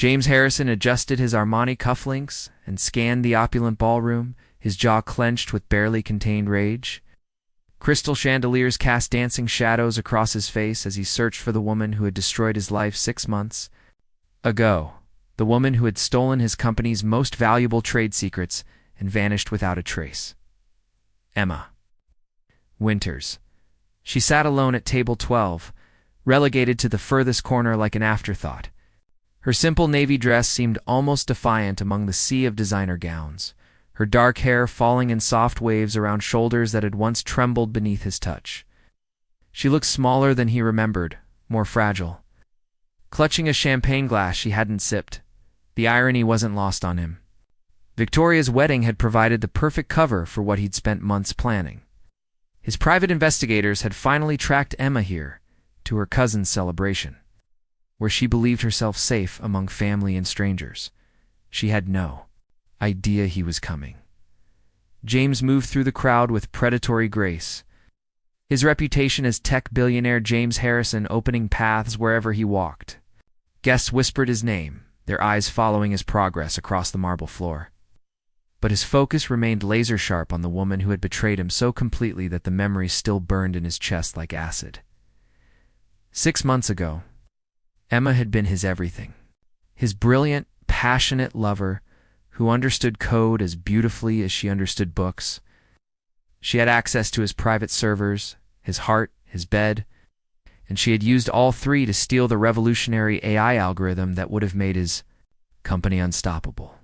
James Harrison adjusted his Armani cufflinks and scanned the opulent ballroom, his jaw clenched with barely contained rage. Crystal chandeliers cast dancing shadows across his face as he searched for the woman who had destroyed his life 6 months ago, the woman who had stolen his company's most valuable trade secrets and vanished without a trace. Emma Winters. She sat alone at table 12, relegated to the furthest corner like an afterthought. Her simple navy dress seemed almost defiant among the sea of designer gowns, her dark hair falling in soft waves around shoulders that had once trembled beneath his touch. She looked smaller than he remembered, more fragile. Clutching a champagne glass she hadn't sipped, the irony wasn't lost on him. Victoria's wedding had provided the perfect cover for what he'd spent months planning. His private investigators had finally tracked Emma here, to her cousin's celebration, where she believed herself safe among family and strangers. She had no idea he was coming. James moved through the crowd with predatory grace, his reputation as tech billionaire James Harrison opening paths wherever he walked. Guests whispered his name, their eyes following his progress across the marble floor. But his focus remained laser-sharp on the woman who had betrayed him so completely that the memories still burned in his chest like acid. 6 months ago, Emma had been his everything. His brilliant, passionate lover who understood code as beautifully as she understood books. She had access to his private servers, his heart, his bed, and she had used all three to steal the revolutionary AI algorithm that would have made his company unstoppable.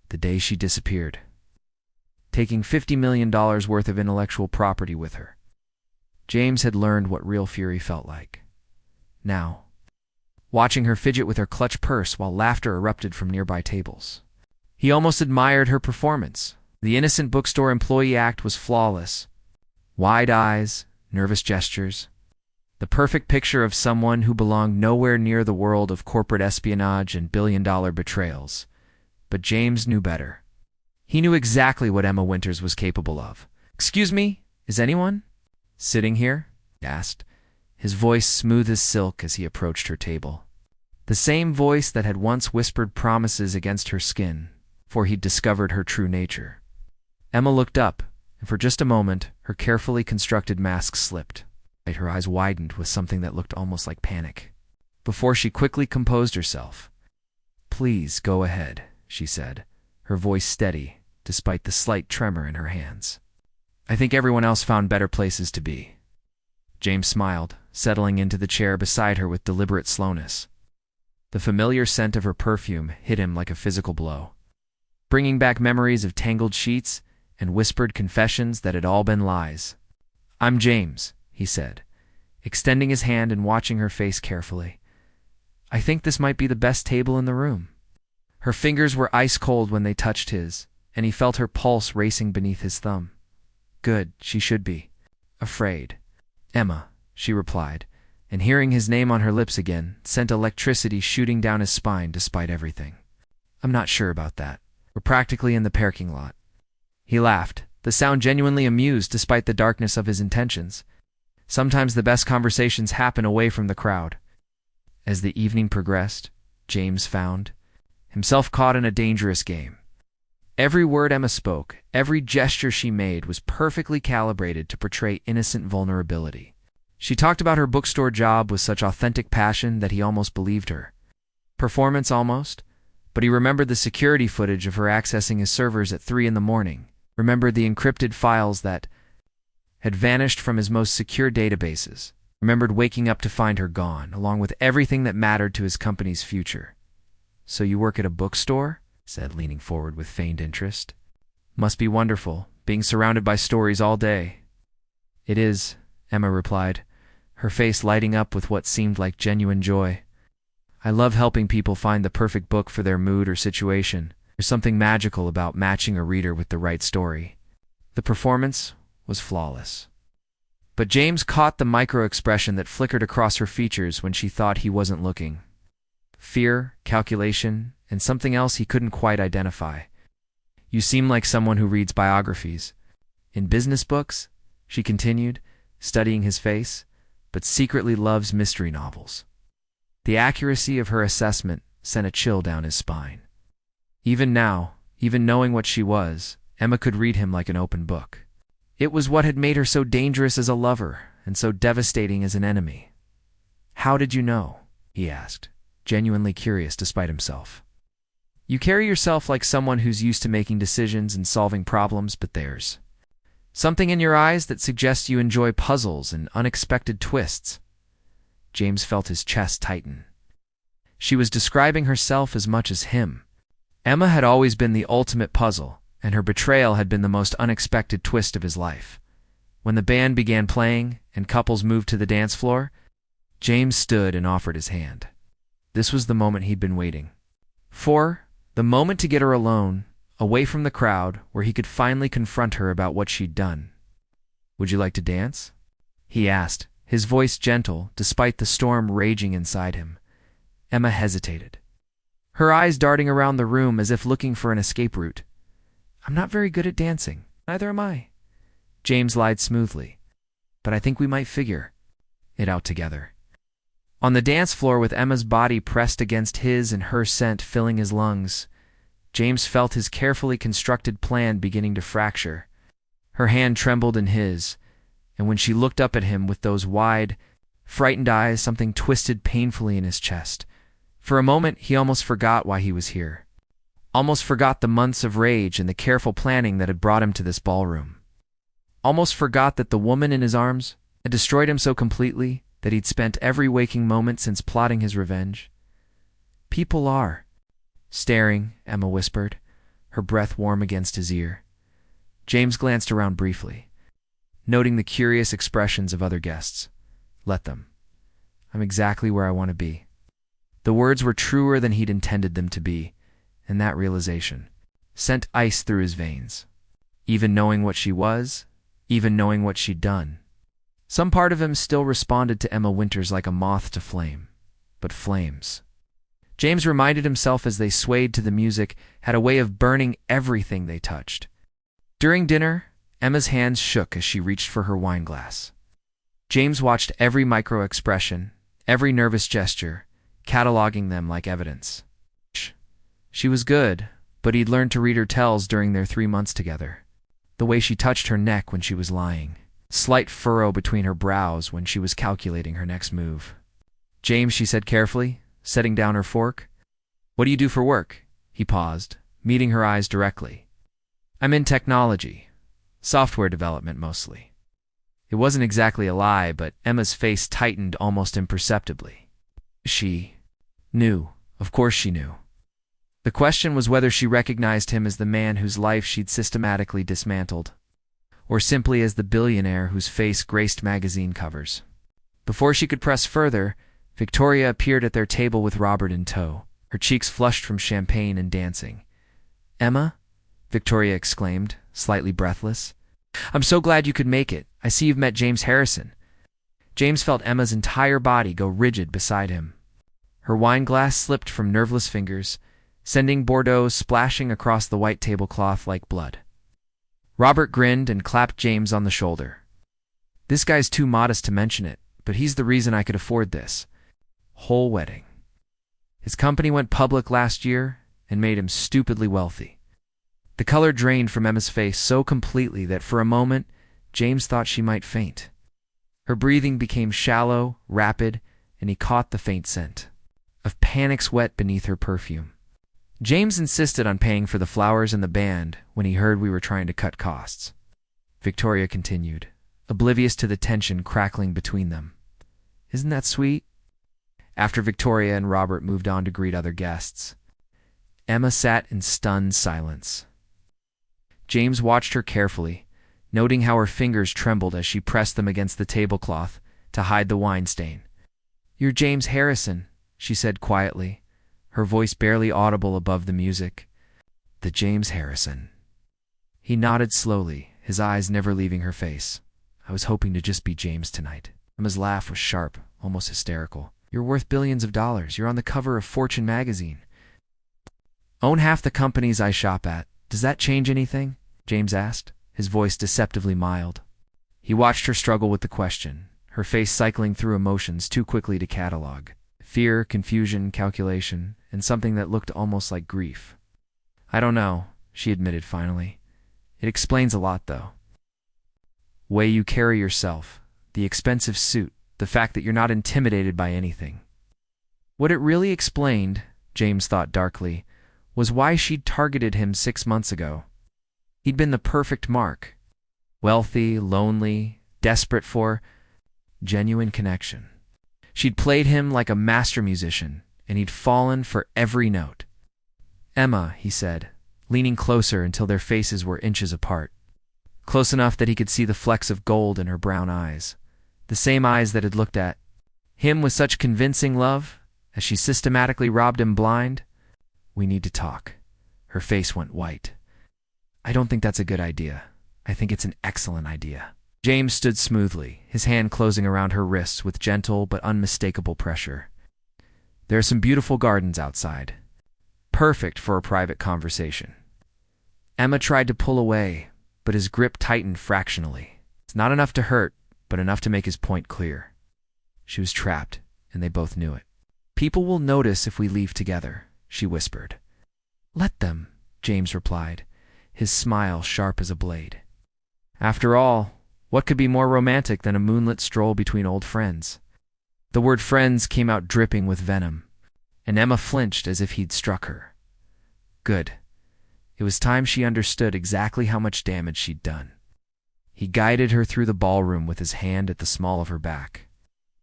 The day she disappeared, taking $50 million worth of intellectual property with her. James had learned what real fury felt like. Now, watching her fidget with her clutch purse while laughter erupted from nearby tables. He almost admired her performance. The innocent bookstore employee act was flawless. Wide eyes, nervous gestures. The perfect picture of someone who belonged nowhere near the world of corporate espionage and billion-dollar betrayals. But James knew better. He knew exactly what Emma Winters was capable of. "Excuse me, is anyone sitting here?" he asked, his voice smooth as silk as he approached her table. The same voice that had once whispered promises against her skin, for he'd discovered her true nature. Emma looked up, and for just a moment, her carefully constructed mask slipped. Her eyes widened with something that looked almost like panic, before she quickly composed herself. "Please go ahead," she said, her voice steady, despite the slight tremor in her hands. "I think everyone else found better places to be." James smiled, settling into the chair beside her with deliberate slowness. The familiar scent of her perfume hit him like a physical blow, bringing back memories of tangled sheets and whispered confessions that had all been lies. "I'm James," he said, extending his hand and watching her face carefully. "I think this might be the best table in the room." Her fingers were ice cold when they touched his, and he felt her pulse racing beneath his thumb. Good, she should be afraid. "Emma," she replied, and hearing his name on her lips again, sent electricity shooting down his spine despite everything. "I'm not sure about that. We're practically in the parking lot." He laughed, the sound genuinely amused despite the darkness of his intentions. Sometimes the best conversations happen away from the crowd. As the evening progressed, James found himself caught in a dangerous game. Every word Emma spoke, every gesture she made was perfectly calibrated to portray innocent vulnerability. She talked about her bookstore job with such authentic passion that he almost believed her. Performance almost, but he remembered the security footage of her accessing his servers at 3 in the morning, remembered the encrypted files that had vanished from his most secure databases, remembered waking up to find her gone, along with everything that mattered to his company's future. "So you work at a bookstore?" said, leaning forward with feigned interest. "Must be wonderful, being surrounded by stories all day." "It is," Emma replied, her face lighting up with what seemed like genuine joy. "I love helping people find the perfect book for their mood or situation. There's something magical about matching a reader with the right story." The performance was flawless. But James caught the micro-expression that flickered across her features when she thought he wasn't looking. Fear, calculation, and something else he couldn't quite identify. "You seem like someone who reads biographies." "In business books," she continued, studying his face, "but secretly loves mystery novels." The accuracy of her assessment, sent a chill down his spine. Even now, even knowing what she was, Emma could read him like an open book. It was what had made her so dangerous as a lover and so devastating as an enemy. "How did you know?" he asked, genuinely curious despite himself. "You carry yourself like someone who's used to making decisions and solving problems, but there's something in your eyes that suggests you enjoy puzzles and unexpected twists." James felt his chest tighten. She was describing herself as much as him. Emma had always been the ultimate puzzle, and her betrayal had been the most unexpected twist of his life. When the band began playing and couples moved to the dance floor, James stood and offered his hand. This was the moment he'd been waiting for, the moment to get her alone, away from the crowd, where he could finally confront her about what she'd done. "Would you like to dance?" he asked, his voice gentle despite the storm raging inside him. Emma hesitated, her eyes darting around the room as if looking for an escape route. "I'm not very good at dancing." "Neither am I," James lied smoothly. "But I think we might figure it out together." On the dance floor, with Emma's body pressed against his and her scent filling his lungs, James felt his carefully constructed plan beginning to fracture. Her hand trembled in his, and when she looked up at him with those wide, frightened eyes, something twisted painfully in his chest. For a moment, he almost forgot why he was here. Almost forgot the months of rage and the careful planning that had brought him to this ballroom. Almost forgot that the woman in his arms had destroyed him so completely that he'd spent every waking moment since plotting his revenge. "People are staring," Emma whispered, her breath warm against his ear. James glanced around briefly, noting the curious expressions of other guests. "Let them. I'm exactly where I want to be." The words were truer than he'd intended them to be, and that realization sent ice through his veins. Even knowing what she was, even knowing what she'd done, some part of him still responded to Emma Winters like a moth to flame. But flames, James reminded himself as they swayed to the music, had a way of burning everything they touched. During dinner, Emma's hands shook as she reached for her wine glass. James watched every micro-expression, every nervous gesture, cataloging them like evidence. She was good, but he'd learned to read her tells during their 3 months together. The way she touched her neck when she was lying, slight furrow between her brows when she was calculating her next move. "James," she said carefully, setting down her fork. "What do you do for work?" He paused, meeting her eyes directly. "I'm in technology. Software development, mostly." It wasn't exactly a lie, but Emma's face tightened almost imperceptibly. She knew. Of course she knew. The question was whether she recognized him as the man whose life she'd systematically dismantled, or simply as the billionaire whose face graced magazine covers. Before she could press further, Victoria appeared at their table with Robert in tow, her cheeks flushed from champagne and dancing. "Emma?" Victoria exclaimed, slightly breathless. "I'm so glad you could make it. I see you've met James Harrison." James felt Emma's entire body go rigid beside him. Her wine glass slipped from nerveless fingers, sending Bordeaux splashing across the white tablecloth like blood. Robert grinned and clapped James on the shoulder. "This guy's too modest to mention it, but he's the reason I could afford this whole wedding. His company went public last year and made him stupidly wealthy." The color drained from Emma's face so completely that for a moment, James thought she might faint. Her breathing became shallow, rapid, and he caught the faint scent of panic sweat beneath her perfume. "James insisted on paying for the flowers and the band when he heard we were trying to cut costs," Victoria continued, oblivious to the tension crackling between them. "Isn't that sweet?" After Victoria and Robert moved on to greet other guests, Emma sat in stunned silence. James watched her carefully, noting how her fingers trembled as she pressed them against the tablecloth to hide the wine stain. "You're James Harrison," she said quietly, her voice barely audible above the music. "The James Harrison." He nodded slowly, his eyes never leaving her face. "I was hoping to just be James tonight." Emma's laugh was sharp, almost hysterical. "You're worth billions of dollars. You're on the cover of Fortune magazine. Own half the companies I shop at. Does that change anything?" James asked, his voice deceptively mild. He watched her struggle with the question, her face cycling through emotions too quickly to catalog. Fear, confusion, calculation, and something that looked almost like grief. "I don't know," she admitted finally. "It explains a lot, though. Way you carry yourself, the expensive suit, the fact that you're not intimidated by anything." What it really explained, James thought darkly, was why she'd targeted him 6 months ago. He'd been the perfect mark. Wealthy, lonely, desperate for genuine connection. She'd played him like a master musician, and he'd fallen for every note. "Emma," he said, leaning closer until their faces were inches apart. Close enough that he could see the flecks of gold in her brown eyes, the same eyes that had looked at him with such convincing love as she systematically robbed him blind. "We need to talk." Her face went white. "I don't think that's a good idea. I think it's an excellent idea." James stood smoothly, his hand closing around her wrists with gentle but unmistakable pressure. "There are some beautiful gardens outside. Perfect for a private conversation." Emma tried to pull away, but his grip tightened fractionally. It's not enough to hurt, but enough to make his point clear. She was trapped, and they both knew it. "People will notice if we leave together," she whispered. "Let them," James replied, his smile sharp as a blade. After all, what could be more romantic than a moonlit stroll between old friends? The word friends came out dripping with venom, and Emma flinched as if he'd struck her. Good. It was time she understood exactly how much damage she'd done. He guided her through the ballroom with his hand at the small of her back,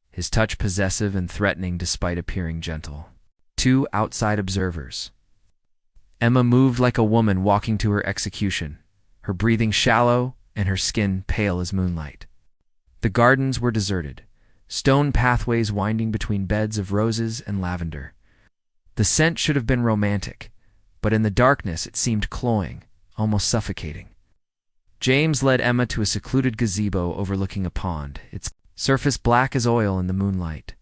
his touch possessive and threatening despite appearing gentle. 2 outside observers. Emma moved like a woman walking to her execution, her breathing shallow and her skin pale as moonlight. The gardens were deserted, stone pathways winding between beds of roses and lavender. The scent should have been romantic, but in the darkness it seemed cloying, almost suffocating. James led Emma to a secluded gazebo overlooking a pond, its surface black as oil in the moonlight.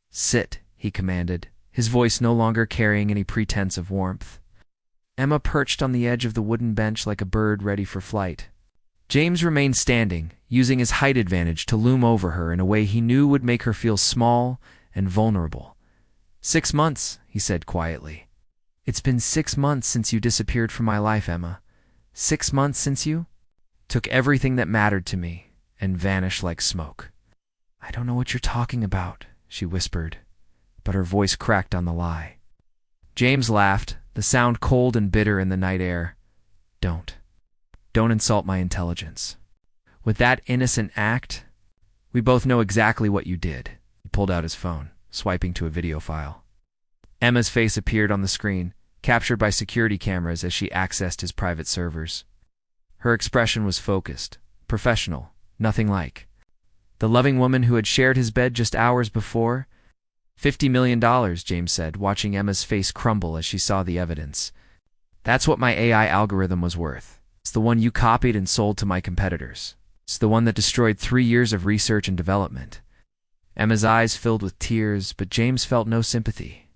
"Sit," he commanded, his voice no longer carrying any pretense of warmth. Emma perched on the edge of the wooden bench like a bird ready for flight. James remained standing, using his height advantage to loom over her in a way he knew would make her feel small and vulnerable. 6 months, he said quietly. "It's been 6 months since you disappeared from my life, Emma. 6 months since you took everything that mattered to me and vanished like smoke." "I don't know what you're talking about," she whispered, but her voice cracked on the lie. James laughed, the sound cold and bitter in the night air. Don't insult my intelligence. With that innocent act, we both know exactly what you did." He pulled out his phone, swiping to a video file. Emma's face appeared on the screen, captured by security cameras as she accessed his private servers. Her expression was focused, professional, nothing like the loving woman who had shared his bed just hours before. $50 million, James said, watching Emma's face crumble as she saw the evidence. "That's what my AI algorithm was worth. It's the one you copied and sold to my competitors. It's the one that destroyed 3 years of research and development." Emma's eyes filled with tears, but James felt no sympathy.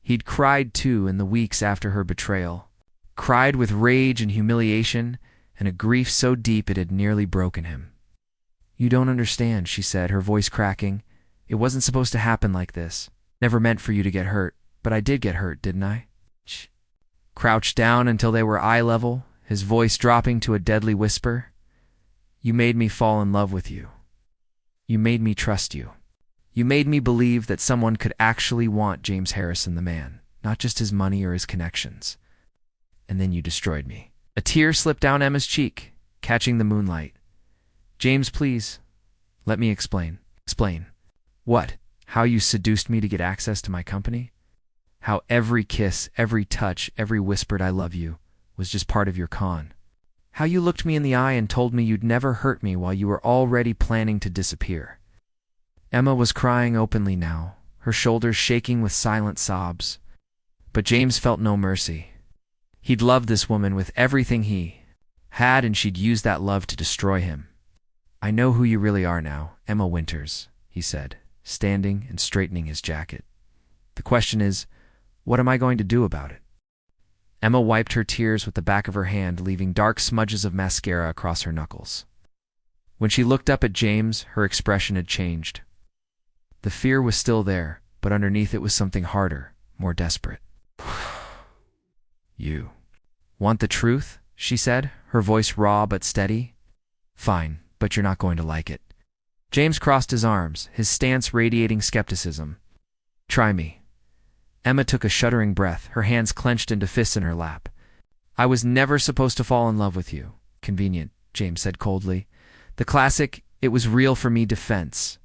He'd cried too in the weeks after her betrayal. Cried with rage and humiliation, and a grief so deep it had nearly broken him. "You don't understand," she said, her voice cracking. "It wasn't supposed to happen like this. Never meant for you to get hurt, but I did get hurt, didn't I?" Shh. Crouched down until they were eye level, his voice dropping to a deadly whisper. "You made me fall in love with you. You made me trust you. You made me believe that someone could actually want James Harrison the man, not just his money or his connections. And then you destroyed me." A tear slipped down Emma's cheek, catching the moonlight. "James, please, let me explain." "Explain? What? How you seduced me to get access to my company? How every kiss, every touch, every whispered I love you was just part of your con? How you looked me in the eye and told me you'd never hurt me while you were already planning to disappear?" Emma was crying openly now, her shoulders shaking with silent sobs. But James felt no mercy. He'd loved this woman with everything he had, and she'd used that love to destroy him. "I know who you really are now, Emma Winters," he said, standing and straightening his jacket. "The question is, what am I going to do about it?" Emma wiped her tears with the back of her hand, leaving dark smudges of mascara across her knuckles. When she looked up at James, her expression had changed. The fear was still there, but underneath it was something harder, more desperate. You want the truth? She said, her voice raw but steady. Fine, but you're not going to like it. James crossed his arms, his stance radiating skepticism. Try me. Emma took a shuddering breath, her hands clenched into fists in her lap. I was never supposed to fall in love with you. Convenient, James said coldly. The classic, it was real for me defense.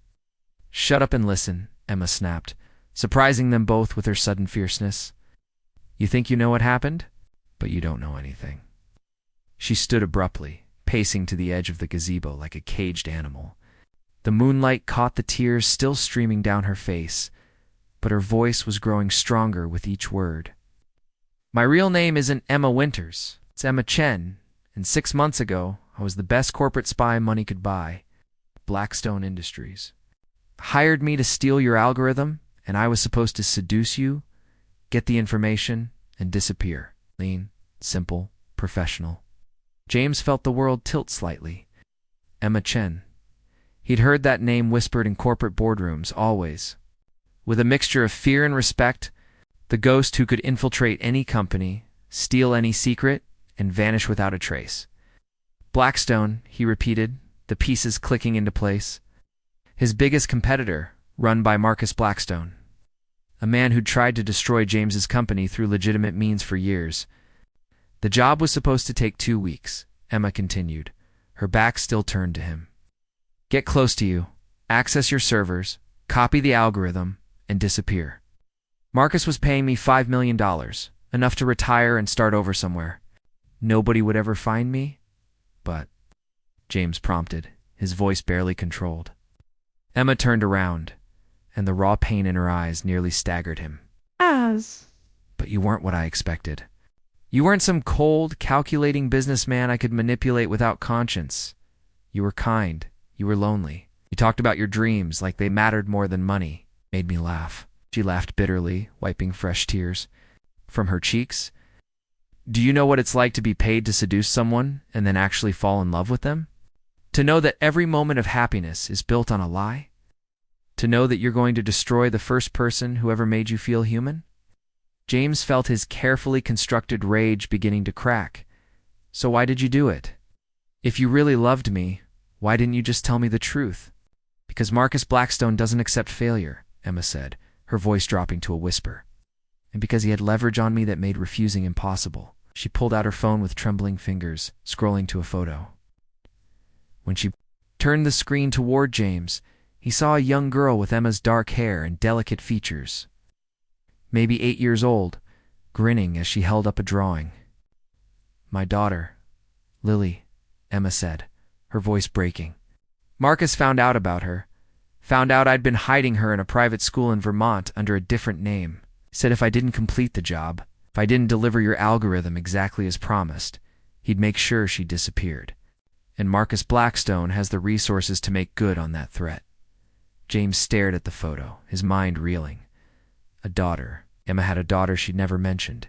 Shut up and listen, Emma snapped, surprising them both with her sudden fierceness. You think you know what happened? But you don't know anything. She stood abruptly, pacing to the edge of the gazebo like a caged animal. The moonlight caught the tears still streaming down her face, but her voice was growing stronger with each word. My real name isn't Emma Winters. It's Emma Chen, and 6 months ago, I was the best corporate spy money could buy. Blackstone Industries hired me to steal your algorithm, and I was supposed to seduce you, get the information, and disappear. Lean, simple, professional. James felt the world tilt slightly. Emma Chen. He'd heard that name whispered in corporate boardrooms, always. With a mixture of fear and respect, the ghost who could infiltrate any company, steal any secret, and vanish without a trace. Blackstone, he repeated, the pieces clicking into place. His biggest competitor, run by Marcus Blackstone. A man who'd tried to destroy James's company through legitimate means for years. The job was supposed to take 2 weeks, Emma continued, her back still turned to him. Get close to you, access your servers, copy the algorithm, and disappear. Marcus was paying me $5 million, enough to retire and start over somewhere. Nobody would ever find me? But, James prompted, his voice barely controlled. Emma turned around, and the raw pain in her eyes nearly staggered him. But you weren't what I expected. You weren't some cold, calculating businessman I could manipulate without conscience. You were kind. You were lonely. You talked about your dreams like they mattered more than money. Made me laugh. She laughed bitterly, wiping fresh tears from her cheeks. Do you know what it's like to be paid to seduce someone and then actually fall in love with them? To know that every moment of happiness is built on a lie? To know that you're going to destroy the first person who ever made you feel human? James felt his carefully constructed rage beginning to crack. So why did you do it? If you really loved me, why didn't you just tell me the truth? Because Marcus Blackstone doesn't accept failure, Emma said, her voice dropping to a whisper. And because he had leverage on me that made refusing impossible. She pulled out her phone with trembling fingers, scrolling to a photo. When she turned the screen toward James, he saw a young girl with Emma's dark hair and delicate features. Maybe 8 years old, grinning as she held up a drawing. My daughter, Lily, Emma said, her voice breaking. Marcus found out about her. Found out I'd been hiding her in a private school in Vermont under a different name. Said if I didn't complete the job, if I didn't deliver your algorithm exactly as promised, he'd make sure she disappeared. And Marcus Blackstone has the resources to make good on that threat. James stared at the photo, his mind reeling. A daughter. Emma had a daughter she'd never mentioned,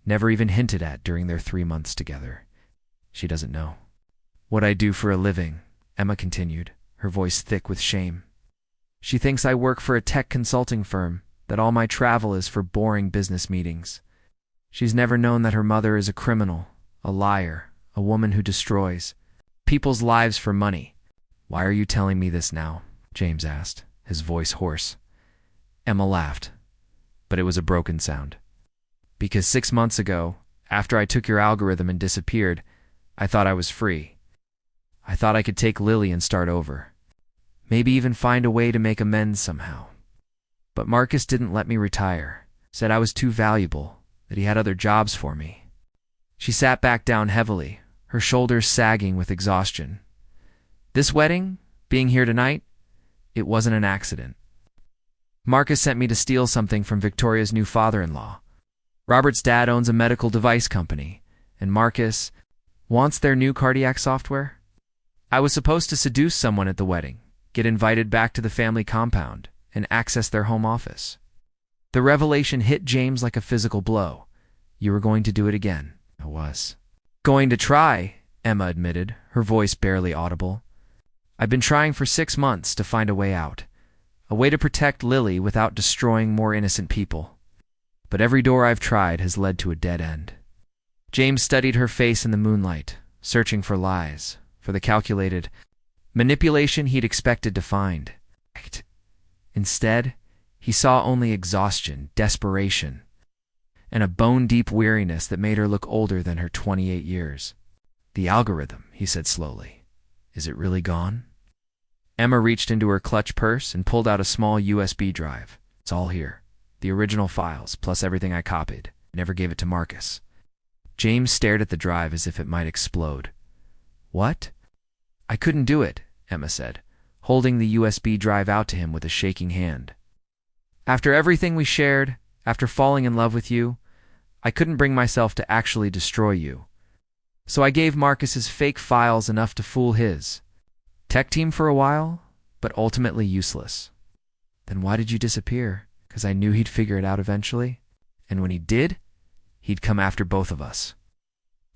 never even hinted at during their 3 months together. She doesn't know. What I do for a living, Emma continued, her voice thick with shame. She thinks I work for a tech consulting firm, that all my travel is for boring business meetings. She's never known that her mother is a criminal, a liar, a woman who destroys people's lives for money. Why are you telling me this now? James asked, his voice hoarse. Emma laughed, but it was a broken sound. Because 6 months ago, after I took your algorithm and disappeared, I thought I was free. I thought I could take Lily and start over. Maybe even find a way to make amends somehow. But Marcus didn't let me retire, said I was too valuable, that he had other jobs for me. She sat back down heavily, her shoulders sagging with exhaustion. This wedding, being here tonight, it wasn't an accident. Marcus sent me to steal something from Victoria's new father-in-law. Robert's dad owns a medical device company, and Marcus wants their new cardiac software. I was supposed to seduce someone at the wedding, get invited back to the family compound, and access their home office. The revelation hit James like a physical blow. You were going to do it again. I was. Going to try, Emma admitted, her voice barely audible. I've been trying for 6 months to find a way out. A way to protect Lily without destroying more innocent people. But every door I've tried has led to a dead end. James studied her face in the moonlight, searching for lies, for the calculated manipulation he'd expected to find. Instead, he saw only exhaustion, desperation, and a bone-deep weariness that made her look older than her 28 years. "The algorithm," he said slowly. "Is it really gone?" Emma reached into her clutch purse and pulled out a small USB drive. "It's all here. The original files, plus everything I copied. Never gave it to Marcus." James stared at the drive as if it might explode. "What?" "I couldn't do it," Emma said, holding the USB drive out to him with a shaking hand. "After everything we shared, after falling in love with you, I couldn't bring myself to actually destroy you. So I gave Marcus's fake files enough to fool his tech team for a while, but ultimately useless." "Then why did you disappear?" "'Cause I knew he'd figure it out eventually. And when he did, he'd come after both of us.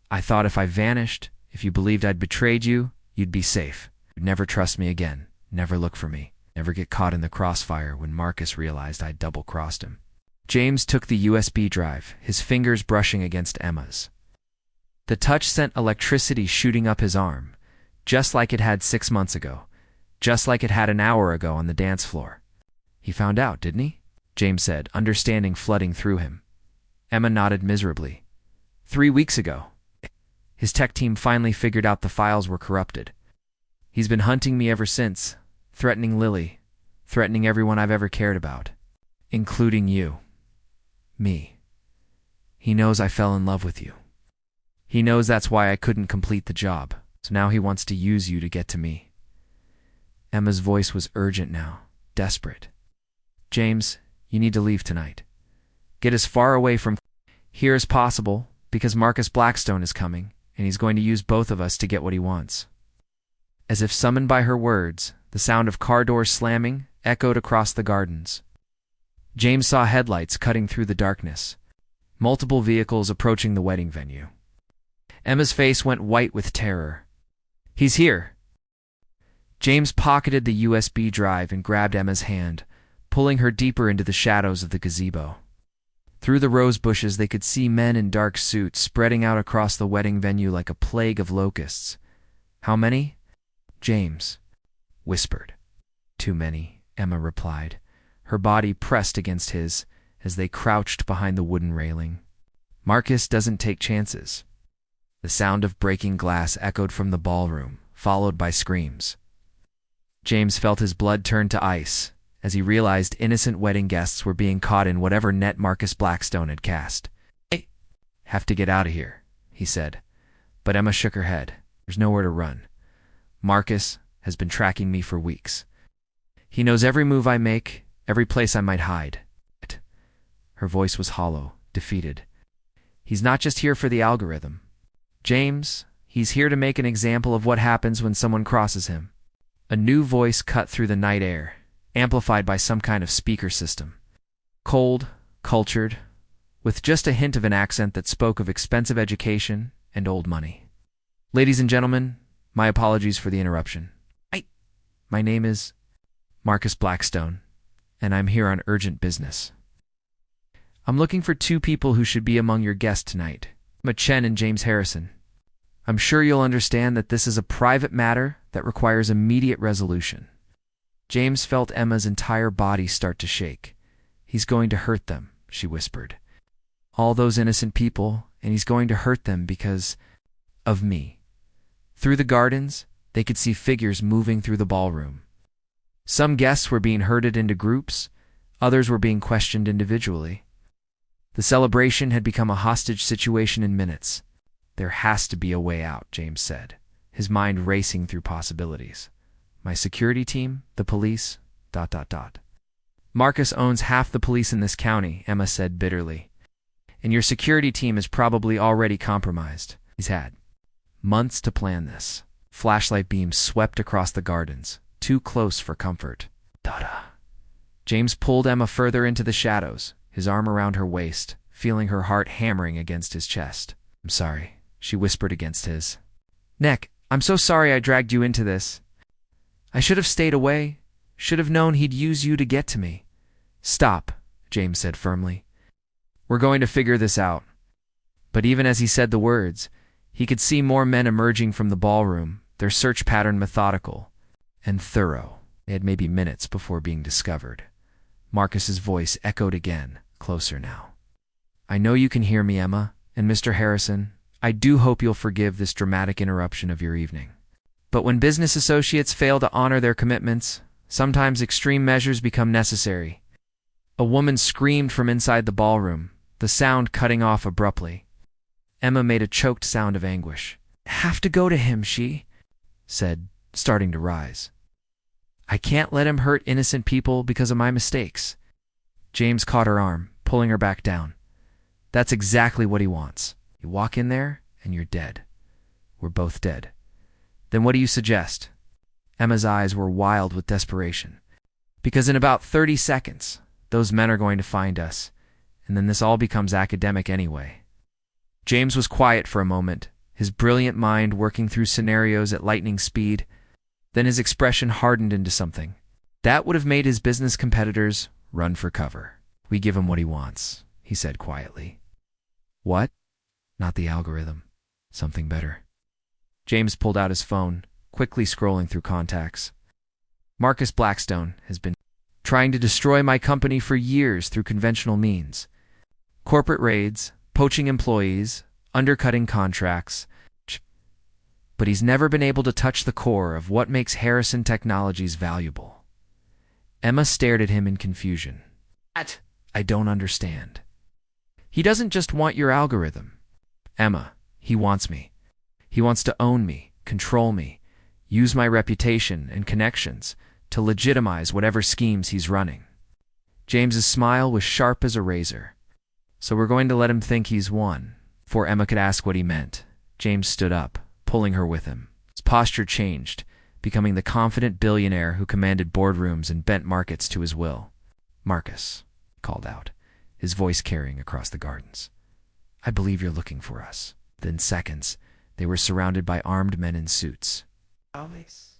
I thought if I vanished, if you believed I'd betrayed you, you'd be safe. You'd never trust me again, never look for me, never get caught in the crossfire when Marcus realized I'd double-crossed him." James took the USB drive, his fingers brushing against Emma's. The touch sent electricity shooting up his arm, just like it had 6 months ago, just like it had an hour ago on the dance floor. "He found out, didn't he?" James said, understanding flooding through him. Emma nodded miserably. 3 weeks ago. His tech team finally figured out the files were corrupted. He's been hunting me ever since, threatening Lily, threatening everyone I've ever cared about, including you. Me. He knows I fell in love with you. He knows that's why I couldn't complete the job, so now he wants to use you to get to me." Emma's voice was urgent now, desperate. "James, you need to leave tonight. Get as far away from here as possible, because Marcus Blackstone is coming, and he's going to use both of us to get what he wants." As if summoned by her words, the sound of car doors slamming echoed across the gardens. James saw headlights cutting through the darkness, multiple vehicles approaching the wedding venue. Emma's face went white with terror. "He's here!" James pocketed the USB drive and grabbed Emma's hand, pulling her deeper into the shadows of the gazebo. Through the rose bushes they could see men in dark suits spreading out across the wedding venue like a plague of locusts. "How many?" James whispered. "Too many," Emma replied, her body pressed against his as they crouched behind the wooden railing. "Marcus doesn't take chances." The sound of breaking glass echoed from the ballroom, followed by screams. James felt his blood turn to ice as he realized innocent wedding guests were being caught in whatever net Marcus Blackstone had cast. "I have to get out of here," he said. But Emma shook her head. "There's nowhere to run. Marcus has been tracking me for weeks. He knows every move I make, every place I might hide." Her voice was hollow, defeated. "He's not just here for the algorithm. James, he's here to make an example of what happens when someone crosses him." A new voice cut through the night air, amplified by some kind of speaker system. Cold, cultured, with just a hint of an accent that spoke of expensive education and old money. "Ladies and gentlemen, my apologies for the interruption. My name is Marcus Blackstone, and I'm here on urgent business. I'm looking for 2 people who should be among your guests tonight, Emma Chen and James Harrison. I'm sure you'll understand that this is a private matter that requires immediate resolution." James felt Emma's entire body start to shake. "He's going to hurt them," she whispered. "All those innocent people, and he's going to hurt them because of me." Through the gardens, they could see figures moving through the ballroom. Some guests were being herded into groups, others were being questioned individually. The celebration had become a hostage situation in minutes. "There has to be a way out," James said, his mind racing through possibilities. "My security team, the police, ... Marcus owns half the police in this county," Emma said bitterly. "And your security team is probably already compromised." He's had months to plan this. Flashlight beams swept across the gardens, too close for comfort. James pulled Emma further into the shadows, his arm around her waist, feeling her heart hammering against his chest. "I'm sorry," she whispered against his neck. "I'm so sorry I dragged you into this. I should have stayed away, Should have known he'd use you to get to me. Stop, James said firmly. We're going to figure this out. But even as he said the words, he could see more men emerging from the ballroom, their search pattern methodical and thorough. They had maybe minutes before being discovered. Marcus's voice echoed again, closer now. I know you can hear me, Emma, and Mr. Harrison. I do hope you'll forgive this dramatic interruption of your evening. But when business associates fail to honor their commitments, sometimes extreme measures become necessary. A woman screamed from inside the ballroom, the sound cutting off abruptly. Emma made a choked sound of anguish. Have to go to him, she said, starting to rise. I can't let him hurt innocent people because of my mistakes. James caught her arm, pulling her back down. That's exactly what he wants. You walk in there, and you're dead. We're both dead. Then what do you suggest? Emma's eyes were wild with desperation. Because in about 30 seconds, those men are going to find us, and then this all becomes academic anyway. James was quiet for a moment, his brilliant mind working through scenarios at lightning speed. Then his expression hardened into something. That would have made his business competitors run for cover. We give him what he wants, he said quietly. What? Not the algorithm. Something better. James pulled out his phone, quickly scrolling through contacts. Marcus Blackstone has been trying to destroy my company for years through conventional means. Corporate raids, poaching employees, undercutting contracts. But he's never been able to touch the core of what makes Harrison Technologies valuable. Emma stared at him in confusion. I don't understand. He doesn't just want your algorithm. Emma, he wants me. He wants to own me, control me, use my reputation and connections to legitimize whatever schemes he's running. James's smile was sharp as a razor. So we're going to let him think he's won. Before Emma could ask what he meant, James stood up, pulling her with him. His posture changed, becoming the confident billionaire who commanded boardrooms and bent markets to his will. Marcus, he called out, his voice carrying across the gardens. I believe you're looking for us. Within seconds, they were surrounded by armed men in suits. Always.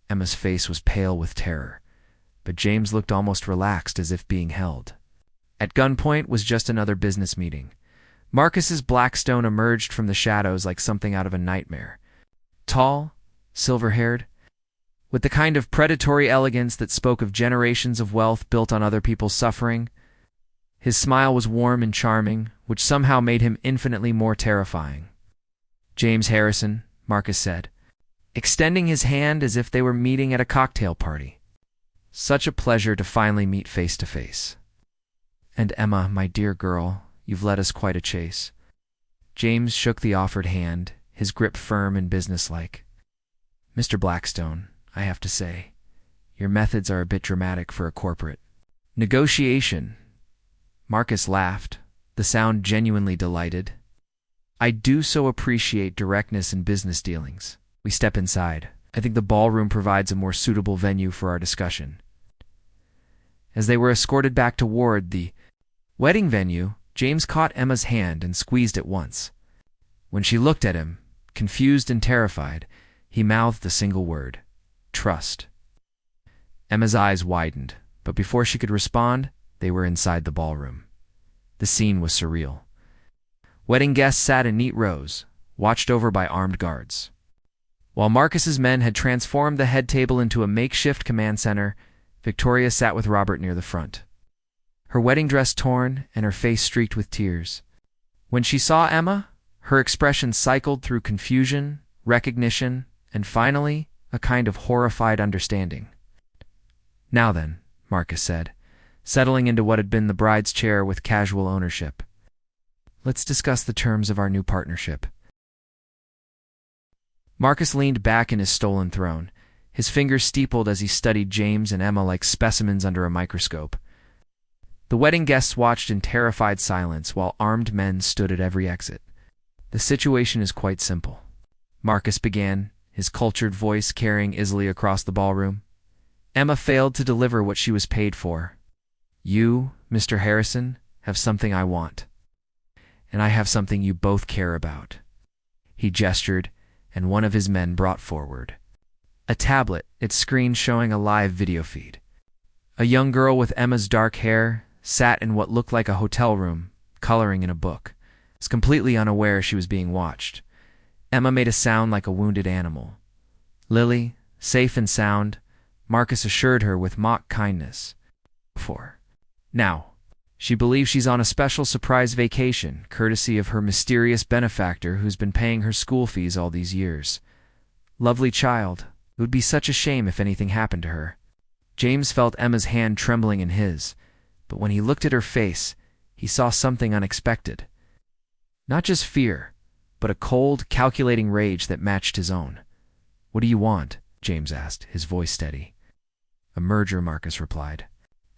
Emma's face was pale with terror, but James looked almost relaxed as if being held. At gunpoint was just another business meeting. Marcus's Blackstone emerged from the shadows like something out of a nightmare. Tall, silver-haired, with the kind of predatory elegance that spoke of generations of wealth built on other people's suffering. His smile was warm and charming, which somehow made him infinitely more terrifying. James Harrison, Marcus said, extending his hand as if they were meeting at a cocktail party. Such a pleasure to finally meet face to face. And Emma, my dear girl, you've led us quite a chase. James shook the offered hand, his grip firm and businesslike. Mr. Blackstone, I have to say, your methods are a bit dramatic for a corporate negotiation. Marcus laughed, the sound genuinely delighted. I do so appreciate directness in business dealings. We step inside. I think the ballroom provides a more suitable venue for our discussion. As they were escorted back toward the wedding venue, James caught Emma's hand and squeezed it once. When she looked at him, confused and terrified, he mouthed a single word: trust. Emma's eyes widened, but before she could respond, they were inside the ballroom. The scene was surreal. Wedding guests sat in neat rows, watched over by armed guards. While Marcus's men had transformed the head table into a makeshift command center, Victoria sat with Robert near the front. Her wedding dress torn and her face streaked with tears. When she saw Emma, her expression cycled through confusion, recognition, and finally, a kind of horrified understanding. Now then, Marcus said, settling into what had been the bride's chair with casual ownership. Let's discuss the terms of our new partnership. Marcus leaned back in his stolen throne, his fingers steepled as he studied James and Emma like specimens under a microscope. The wedding guests watched in terrified silence while armed men stood at every exit. The situation is quite simple, Marcus began, his cultured voice carrying easily across the ballroom. Emma failed to deliver what she was paid for. You, Mr. Harrison, have something I want. And I have something you both care about. He gestured, and one of his men brought forward a tablet, its screen showing a live video feed. A young girl with Emma's dark hair sat in what looked like a hotel room, coloring in a book. Was completely unaware she was being watched. Emma made a sound like a wounded animal. "Lily, safe and sound," Marcus assured her with mock kindness. Now, she believes she's on a special surprise vacation, courtesy of her mysterious benefactor who's been paying her school fees all these years. Lovely child. It would be such a shame if anything happened to her. James felt Emma's hand trembling in his, but when he looked at her face, he saw something unexpected. Not just fear, but a cold, calculating rage that matched his own. "What do you want?" James asked, his voice steady. "A merger," Marcus replied,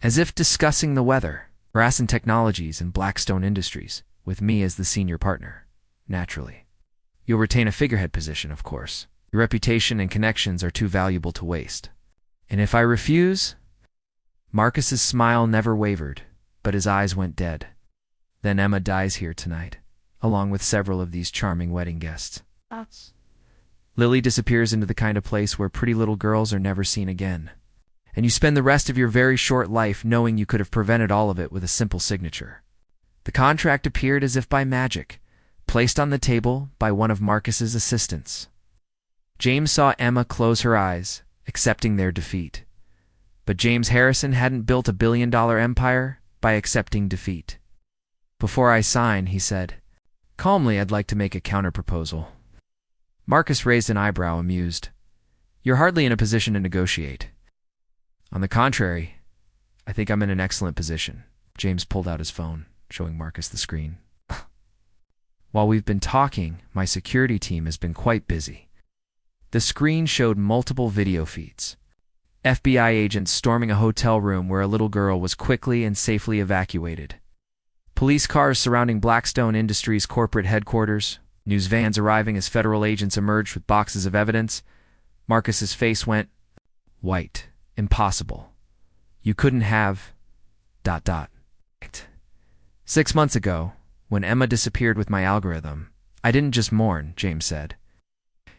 as if discussing the weather. Rassin Technologies and Blackstone Industries, with me as the senior partner. Naturally. You'll retain a figurehead position, of course. Your reputation and connections are too valuable to waste. And if I refuse? Marcus's smile never wavered, but his eyes went dead. Then Emma dies here tonight, along with several of these charming wedding guests. Lily disappears into the kind of place where pretty little girls are never seen again. And you spend the rest of your very short life knowing you could have prevented all of it with a simple signature. The contract appeared as if by magic, placed on the table by one of Marcus's assistants. James saw Emma close her eyes, accepting their defeat. But James Harrison hadn't built a billion-dollar empire by accepting defeat. "Before I sign," he said, "calmly, I'd like to make a counterproposal." Marcus raised an eyebrow, amused. "You're hardly in a position to negotiate." "On the contrary, I think I'm in an excellent position." James pulled out his phone, showing Marcus the screen. "While we've been talking, my security team has been quite busy." The screen showed multiple video feeds. FBI agents storming a hotel room where a little girl was quickly and safely evacuated. Police cars surrounding Blackstone Industries' corporate headquarters. News vans arriving as federal agents emerged with boxes of evidence. Marcus's face went white. "Impossible. You couldn't have... 6 months ago, when Emma disappeared with my algorithm, I didn't just mourn," James said,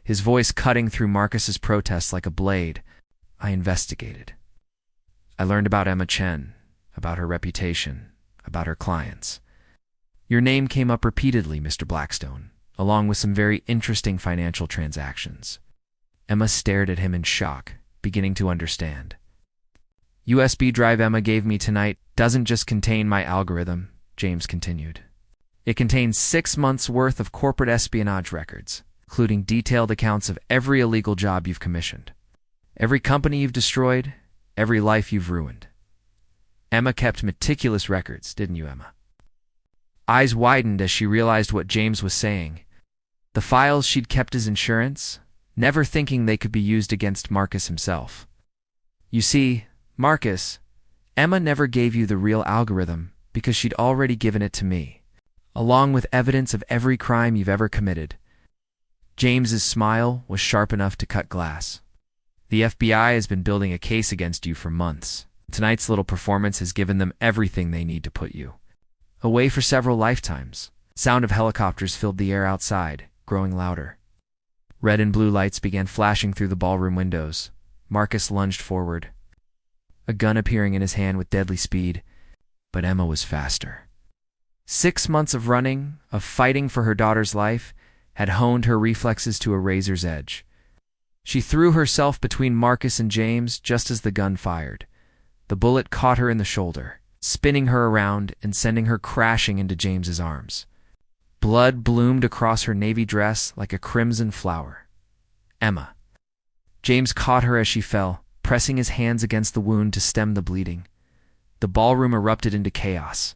his voice cutting through Marcus's protests like a blade. "I investigated. I learned about Emma Chen, about her reputation, about her clients. Your name came up repeatedly, Mr. Blackstone, along with some very interesting financial transactions." Emma stared at him in shock, beginning to understand. "USB drive Emma gave me tonight doesn't just contain my algorithm," James continued. "It contains 6 months' worth of corporate espionage records, including detailed accounts of every illegal job you've commissioned, every company you've destroyed, every life you've ruined. Emma kept meticulous records, didn't you, Emma?" Eyes widened as she realized what James was saying. The files she'd kept as insurance, never thinking they could be used against Marcus himself. "You see, Marcus, Emma never gave you the real algorithm because she'd already given it to me, along with evidence of every crime you've ever committed." James's smile was sharp enough to cut glass. "The FBI has been building a case against you for months. Tonight's little performance has given them everything they need to put you away for several lifetimes." Sound of helicopters filled the air outside, growing louder. Red and blue lights began flashing through the ballroom windows. Marcus lunged forward, a gun appearing in his hand with deadly speed. But Emma was faster. 6 months of running, of fighting for her daughter's life, had honed her reflexes to a razor's edge. She threw herself between Marcus and James just as the gun fired. The bullet caught her in the shoulder, spinning her around and sending her crashing into James's arms. Blood bloomed across her navy dress like a crimson flower. "Emma." James caught her as she fell, pressing his hands against the wound to stem the bleeding. The ballroom erupted into chaos.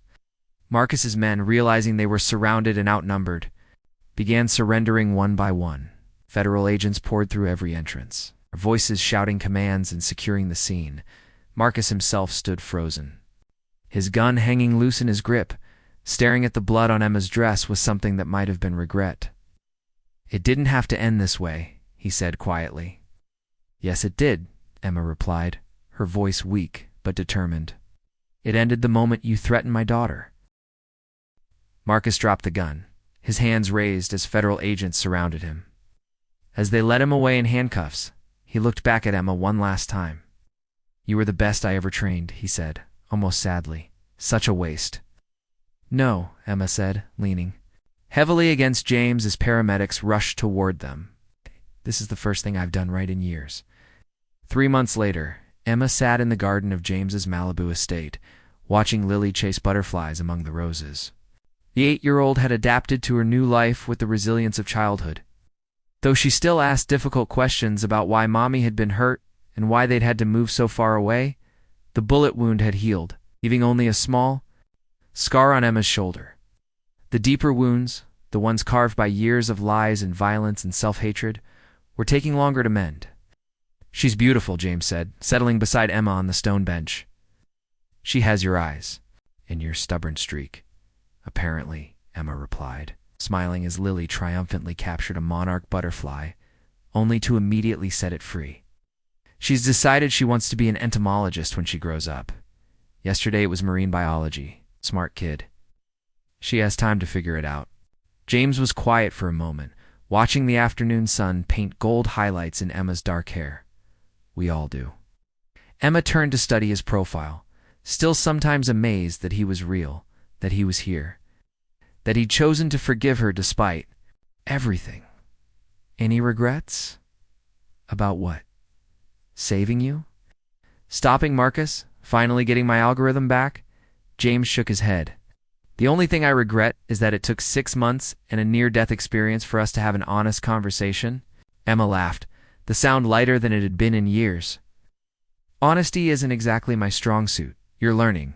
Marcus's men, realizing they were surrounded and outnumbered, began surrendering one by one. Federal agents poured through every entrance, their voices shouting commands and securing the scene. Marcus himself stood frozen, his gun hanging loose in his grip. Staring at the blood on Emma's dress was something that might have been regret. "It didn't have to end this way," he said quietly. "Yes, it did," Emma replied, her voice weak but determined. "It ended the moment you threatened my daughter." Marcus dropped the gun, his hands raised as federal agents surrounded him. As they led him away in handcuffs, he looked back at Emma one last time. You were the best I ever trained, he said, almost sadly. Such a waste. No, Emma said, leaning heavily against James as paramedics rushed toward them. This is the first thing I've done right in years. 3 months later, Emma sat in the garden of James's Malibu estate, watching Lily chase butterflies among the roses. The 8-year-old had adapted to her new life with the resilience of childhood. Though she still asked difficult questions about why Mommy had been hurt and why they'd had to move so far away, the bullet wound had healed, leaving only a small scar on Emma's shoulder. The deeper wounds, the ones carved by years of lies and violence and self-hatred, were taking longer to mend. She's beautiful, James said, settling beside Emma on the stone bench. She has your eyes, and your stubborn streak. Apparently, Emma replied, smiling as Lily triumphantly captured a monarch butterfly, only to immediately set it free. She's decided she wants to be an entomologist when she grows up. Yesterday it was marine biology. Smart kid. She has time to figure it out. James was quiet for a moment, watching the afternoon sun paint gold highlights in Emma's dark hair. We all do. Emma turned to study his profile, still sometimes amazed that he was real, that he was here, that he'd chosen to forgive her despite everything. Any regrets? About what? Saving you? Stopping Marcus? Finally getting my algorithm back? James shook his head. The only thing I regret is that it took 6 months and a near-death experience for us to have an honest conversation. Emma laughed, the sound lighter than it had been in years. Honesty isn't exactly my strong suit. You're learning.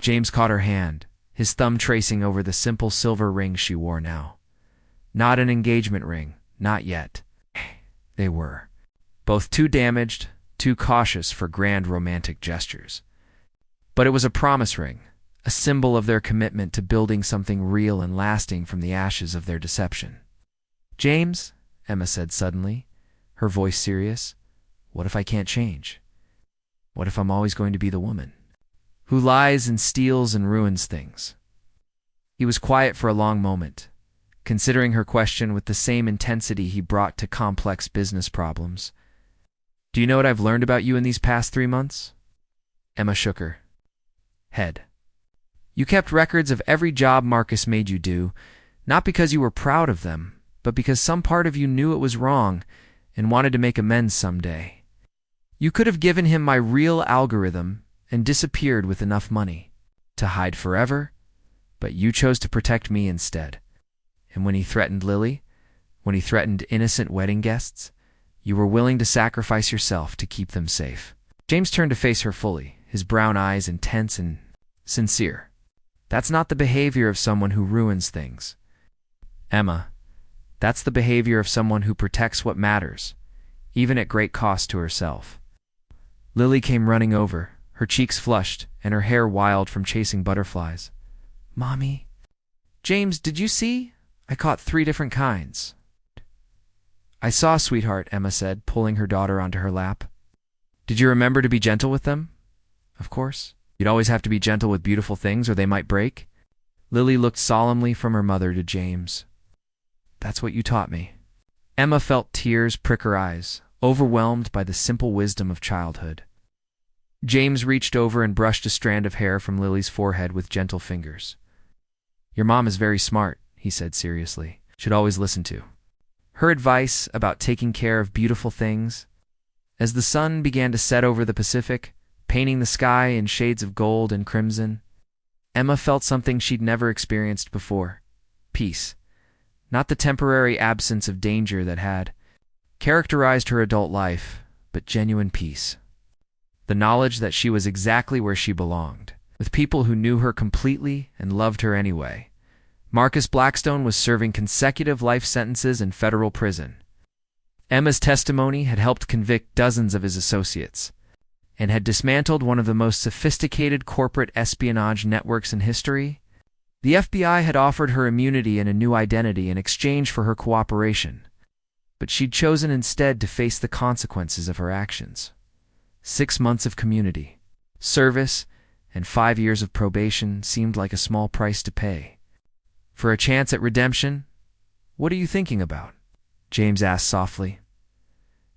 James caught her hand, his thumb tracing over the simple silver ring she wore now. Not an engagement ring, not yet. They were. Both too damaged, too cautious for grand romantic gestures. But it was a promise ring, a symbol of their commitment to building something real and lasting from the ashes of their deception. James, Emma said suddenly, her voice serious, what if I can't change? What if I'm always going to be the woman who lies and steals and ruins things? He was quiet for a long moment, considering her question with the same intensity he brought to complex business problems. Do you know what I've learned about you in these past 3 months? Emma shook her head. You kept records of every job Marcus made you do, not because you were proud of them, but because some part of you knew it was wrong and wanted to make amends someday. You could have given him my real algorithm and disappeared with enough money to hide forever, but you chose to protect me instead. And when he threatened Lily, when he threatened innocent wedding guests, you were willing to sacrifice yourself to keep them safe. James turned to face her fully, his brown eyes intense and sincere. That's not the behavior of someone who ruins things. Emma, that's the behavior of someone who protects what matters, even at great cost to herself. Lily came running over, her cheeks flushed and her hair wild from chasing butterflies. Mommy? James, did you see? I caught 3 different kinds. I saw, sweetheart, Emma said, pulling her daughter onto her lap. Did you remember to be gentle with them? Of course. You'd always have to be gentle with beautiful things or they might break. Lily looked solemnly from her mother to James. That's what you taught me. Emma felt tears prick her eyes, overwhelmed by the simple wisdom of childhood. James reached over and brushed a strand of hair from Lily's forehead with gentle fingers. Your mom is very smart, he said seriously. Should always listen to her advice about taking care of beautiful things. As the sun began to set over the Pacific, painting the sky in shades of gold and crimson, Emma felt something she'd never experienced before. Peace. Not the temporary absence of danger that had characterized her adult life, but genuine peace. The knowledge that she was exactly where she belonged, with people who knew her completely and loved her anyway. Marcus Blackstone was serving consecutive life sentences in federal prison. Emma's testimony had helped convict dozens of his associates, and had dismantled one of the most sophisticated corporate espionage networks in history. The FBI had offered her immunity and a new identity in exchange for her cooperation, but she'd chosen instead to face the consequences of her actions. 6 months of community service and 5 years of probation seemed like a small price to pay. For a chance at redemption? What are you thinking about? James asked softly.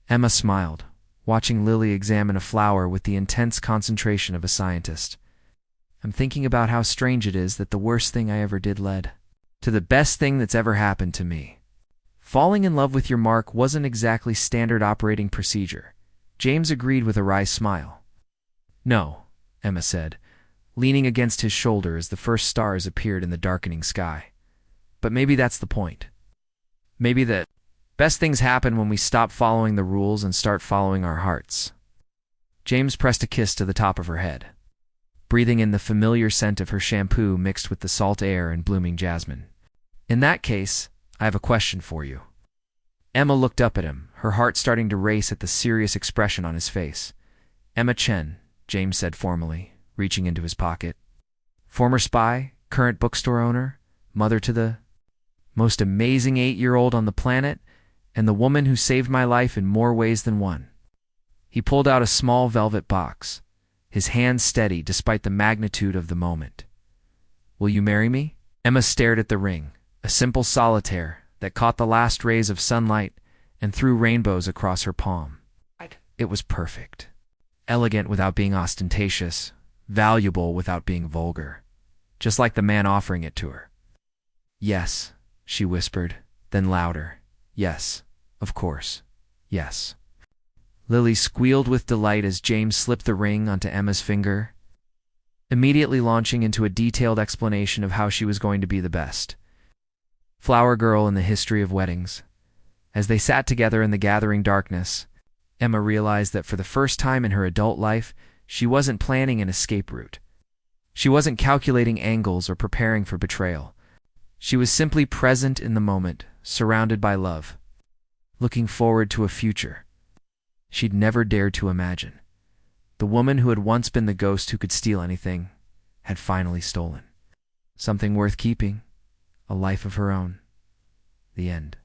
Emma smiled, watching Lily examine a flower with the intense concentration of a scientist. I'm thinking about how strange it is that the worst thing I ever did led to the best thing that's ever happened to me. Falling in love with your mark wasn't exactly standard operating procedure. James agreed with a wry smile. No, Emma said, leaning against his shoulder as the first stars appeared in the darkening sky. But maybe that's the point. Maybe the best things happen when we stop following the rules and start following our hearts. James pressed a kiss to the top of her head, breathing in the familiar scent of her shampoo mixed with the salt air and blooming jasmine. In that case, I have a question for you. Emma looked up at him, her heart starting to race at the serious expression on his face. Emma Chen, James said formally, reaching into his pocket. Former spy, current bookstore owner, mother to the most amazing 8-year-old on the planet, and the woman who saved my life in more ways than one. He pulled out a small velvet box, his hand steady despite the magnitude of the moment. Will you marry me? Emma stared at the ring, a simple solitaire that caught the last rays of sunlight and threw rainbows across her palm. It was perfect. Elegant without being ostentatious, valuable without being vulgar, just like the man offering it to her. Yes, she whispered, then louder. Yes, of course, yes. Lily squealed with delight as James slipped the ring onto Emma's finger, immediately launching into a detailed explanation of how she was going to be the best flower girl in the history of weddings. As they sat together in the gathering darkness, Emma realized that for the first time in her adult life, she wasn't planning an escape route. She wasn't calculating angles or preparing for betrayal. She was simply present in the moment, surrounded by love, looking forward to a future she'd never dared to imagine. The woman who had once been the ghost who could steal anything had finally stolen something worth keeping, a life of her own. The end.